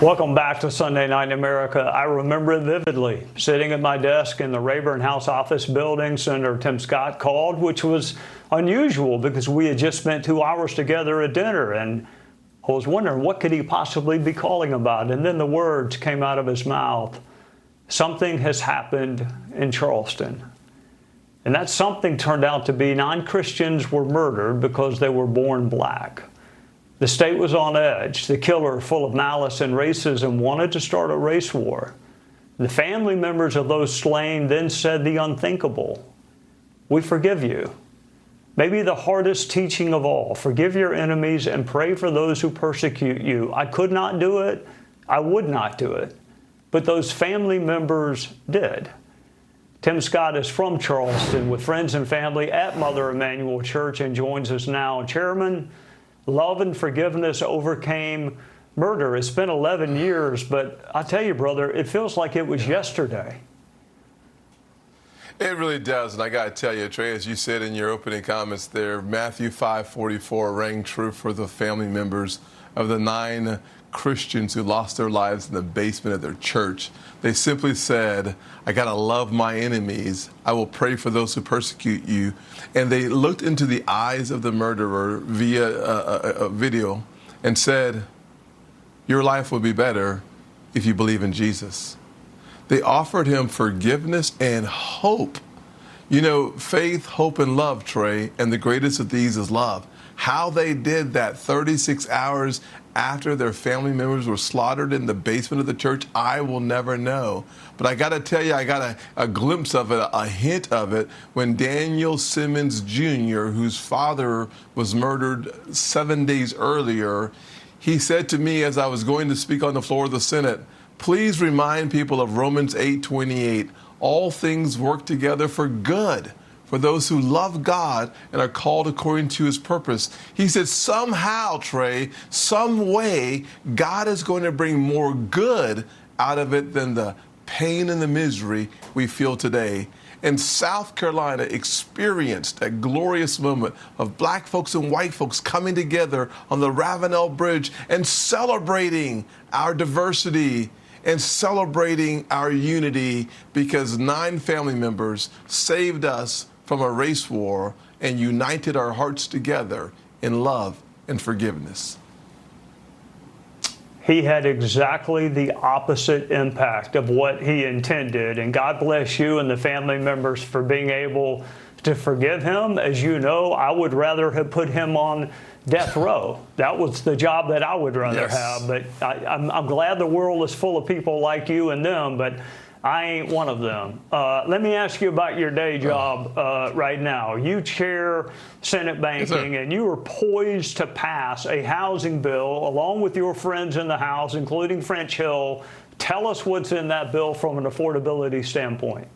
Welcome back to Sunday Night in America. I remember it vividly. Sitting at my desk in the Rayburn House office building, Senator Tim Scott called, which was unusual because we had just spent 2 hours together at dinner, and I was wondering what could he possibly be calling about. And then the words came out of his mouth: something has happened in Charleston. And that something turned out to be non-Christians were murdered because they were born black. The state was on edge. The killer, full of malice and racism, wanted to start a race war. The family members of those slain then said the unthinkable: we forgive you. Maybe the hardest teaching of all: forgive your enemies and pray for those who persecute you. I could not do it. I would not do it. But those family members did. Tim Scott is from Charleston with friends and family at Mother Emanuel Church and joins us now. Chairman, love and forgiveness overcame murder. It's been 11 years, but I tell you, brother, it feels like it was yesterday. It really does, and I got to tell you, Trey, as you said in your opening comments there, Matthew 5:44 rang true for the family members of the 9 Christians who lost their lives in the basement of their church. They simply said, I got to love my enemies. I will pray for those who persecute you. And they looked into the eyes of the murderer via a video and said, your life will be better if you believe in Jesus. They offered him forgiveness and hope. You know, faith, hope, and love, Trey, and the greatest of these is love. How they did that 36 hours after their family members were slaughtered in the basement of the church, I will never know. But I got to tell you, I got a glimpse of it, a hint of it, when Daniel Simmons Jr., whose father was murdered 7 days earlier, he said to me as I was going to speak on the floor of the Senate, please remind people of Romans 8:28. All things work together for good for those who love God and are called according to his purpose. He said somehow, Trey, some way, God is going to bring more good out of it than the pain and the misery we feel today. And South Carolina experienced a glorious moment of black folks and white folks coming together on the Ravenel Bridge and celebrating our diversity and celebrating our unity, because 9 family members saved us from a race war and united our hearts together in love and forgiveness. He had exactly the opposite impact of what he intended. And God bless you and the family members for being able to forgive him. As you know, I would rather have put him on death row. That was the job that I would rather have. But I'm glad the world is full of people like you and them, but I ain't one of them. Let me ask you about your day job right now. You chair Senate Banking, and you are poised to pass a housing bill along with your friends in the House, including French Hill. Tell us what's in that bill from an affordability standpoint.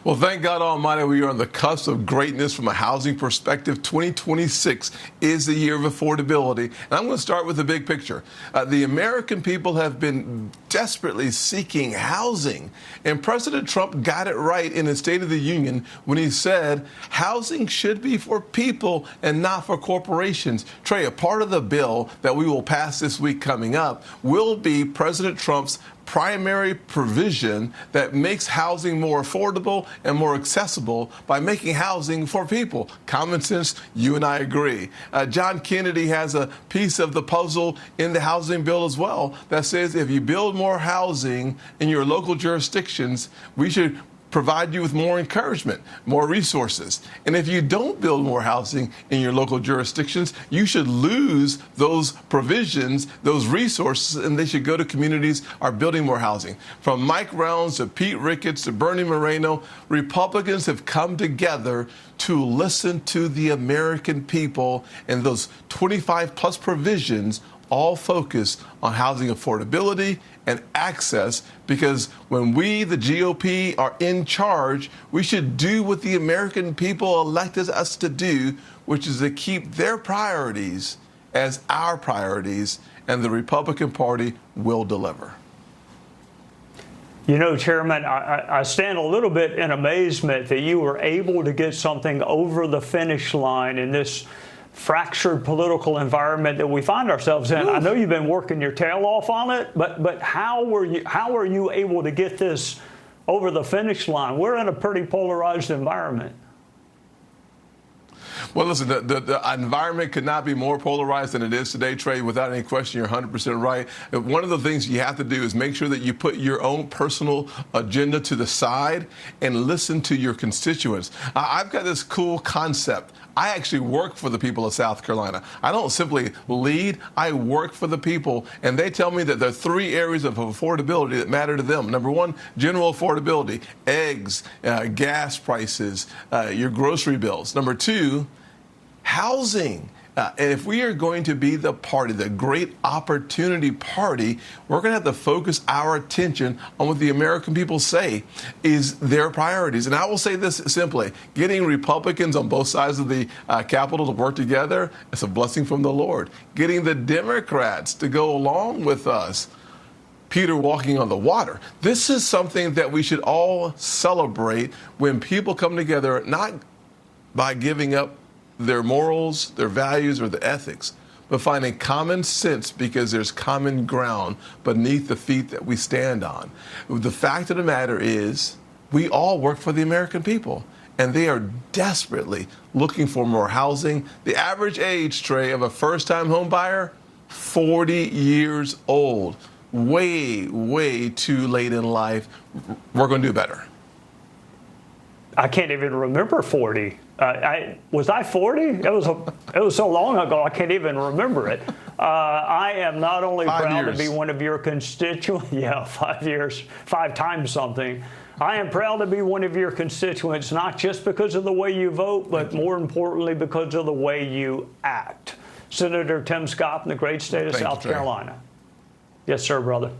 Well, thank God Almighty, we are on the cusp of greatness from a housing perspective. 2026 is the year of affordability. And I'm going to start with the big picture. The American people have been desperately seeking housing. And President Trump got it right in his State of the Union when he said housing should be for people and not for corporations. Trey, a part of the bill that we will pass this week coming up will be President Trump's primary provision that makes housing more affordable and more accessible by making housing for people. Common sense, you and I agree. John Kennedy has a piece of the puzzle in the housing bill as well that says if you build more housing in your local jurisdictions, we should provide you with more encouragement, more resources. And if you don't build more housing in your local jurisdictions, you should lose those provisions, those resources, and they should go to communities are building more housing. From Mike Rounds to Pete Ricketts to Bernie Moreno, Republicans have come together to listen to the American people, and those 25 plus provisions all focus on housing affordability and access, because when we, the GOP, are in charge, we should do what the American people elected us to do, which is to keep their priorities as our priorities, and the Republican Party will deliver. You know, Chairman, I stand a little bit in amazement that you were able to get something over the finish line in this fractured political environment that we find ourselves in. I know you've been working your tail off on it, but how are you able to get this over the finish line? We're in a pretty polarized environment. Well, listen, the environment could not be more polarized than it is today, Trey. Without any question, you're 100% right. One of the things you have to do is make sure that you put your own personal agenda to the side and listen to your constituents. I've got this cool concept. I actually work for the people of South Carolina. I don't simply lead, I work for the people, and they tell me that there are 3 areas of affordability that matter to them. Number 1, general affordability, eggs, gas prices, your grocery bills. Number 2, housing. And if we are going to be the party, the great opportunity party, we're going to have to focus our attention on what the American people say is their priorities. And I will say this simply, getting Republicans on both sides of the Capitol to work together is a blessing from the Lord. Getting the Democrats to go along with us, Peter walking on the water. This is something that we should all celebrate when people come together, not by giving up their morals, their values, or the ethics, but finding common sense because there's common ground beneath the feet that we stand on. The fact of the matter is, we all work for the American people, and they are desperately looking for more housing. The average age, Trey, of a first-time home buyer, 40 years old. Way, way too late in life. We're going to do better. I can't even remember 40. Was I 40? It was so long ago, I can't even remember it. I am not only 5 proud years. to be one of your constituents. Yeah, 5 years, 5 times something. I am proud to be one of your constituents, not just because of the way you vote, but more importantly, because of the way you act. Senator Tim Scott from the great state of South Carolina. Yes, sir, brother.